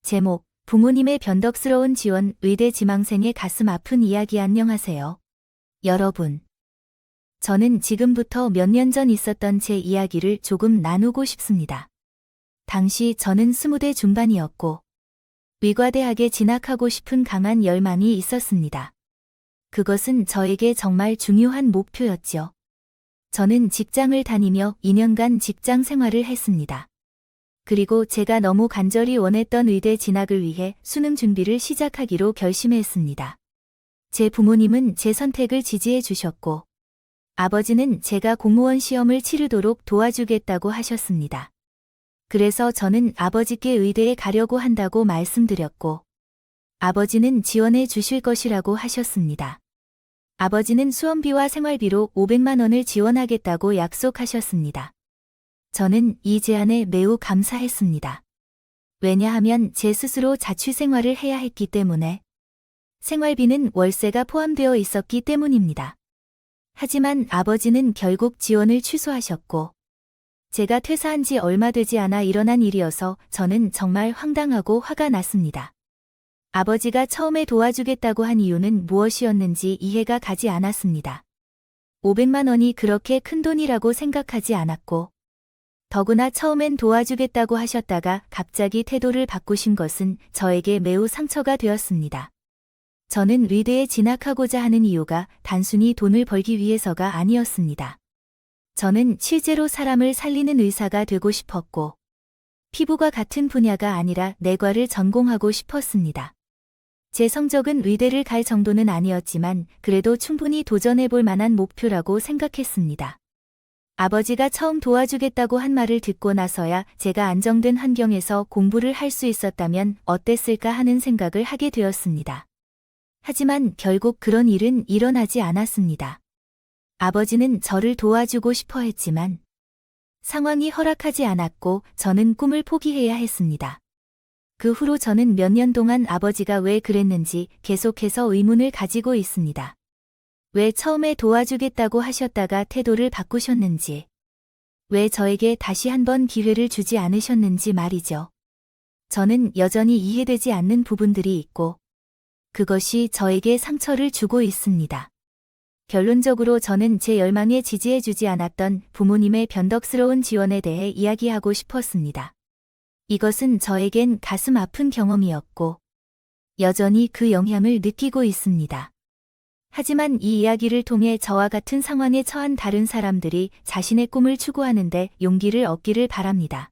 제목, 부모님의 변덕스러운 지원, 의대 지망생의 가슴 아픈 이야기. 안녕하세요. 여러분. 저는 지금부터 몇 년 전 있었던 제 이야기를 조금 나누고 싶습니다. 당시 저는 20대 중반이었고, 의과대학에 진학하고 싶은 강한 열망이 있었습니다. 그것은 저에게 정말 중요한 목표였죠. 저는 직장을 다니며 2년간 직장 생활을 했습니다. 그리고 제가 너무 간절히 원했던 의대 진학을 위해 수능 준비를 시작하기로 결심했습니다. 제 부모님은 제 선택을 지지해 주셨고, 아버지는 제가 공무원 시험을 치르도록 도와주겠다고 하셨습니다. 그래서 저는 아버지께 의대에 가려고 한다고 말씀드렸고, 아버지는 지원해 주실 것이라고 하셨습니다. 아버지는 수험비와 생활비로 500만 원을 지원하겠다고 약속하셨습니다. 저는 이 제안에 매우 감사했습니다. 왜냐하면 제 스스로 자취생활을 해야 했기 때문에, 생활비는 월세가 포함되어 있었기 때문입니다. 하지만 아버지는 결국 지원을 취소하셨고, 제가 퇴사한 지 얼마 되지 않아 일어난 일이어서 저는 정말 황당하고 화가 났습니다. 아버지가 처음에 도와주겠다고 한 이유는 무엇이었는지 이해가 가지 않았습니다. 500만 원이 그렇게 큰 돈이라고 생각하지 않았고, 더구나 처음엔 도와주겠다고 하셨다가 갑자기 태도를 바꾸신 것은 저에게 매우 상처가 되었습니다. 저는 의대에 진학하고자 하는 이유가 단순히 돈을 벌기 위해서가 아니었습니다. 저는 실제로 사람을 살리는 의사가 되고 싶었고, 피부과 같은 분야가 아니라 내과를 전공하고 싶었습니다. 제 성적은 의대를 갈 정도는 아니었지만 그래도 충분히 도전해 볼 만한 목표라고 생각했습니다. 아버지가 처음 도와주겠다고 한 말을 듣고 나서야 제가 안정된 환경에서 공부를 할 수 있었다면 어땠을까 하는 생각을 하게 되었습니다. 하지만 결국 그런 일은 일어나지 않았습니다. 아버지는 저를 도와주고 싶어 했지만 상황이 허락하지 않았고 저는 꿈을 포기해야 했습니다. 그 후로 저는 몇 년 동안 아버지가 왜 그랬는지 계속해서 의문을 가지고 있습니다. 왜 처음에 도와주겠다고 하셨다가 태도를 바꾸셨는지, 왜 저에게 다시 한번 기회를 주지 않으셨는지 말이죠. 저는 여전히 이해되지 않는 부분들이 있고, 그것이 저에게 상처를 주고 있습니다. 결론적으로 저는 제 열망에 지지해주지 않았던 부모님의 변덕스러운 지원에 대해 이야기하고 싶었습니다. 이것은 저에겐 가슴 아픈 경험이었고, 여전히 그 영향을 느끼고 있습니다. 하지만 이 이야기를 통해 저와 같은 상황에 처한 다른 사람들이 자신의 꿈을 추구하는데 용기를 얻기를 바랍니다.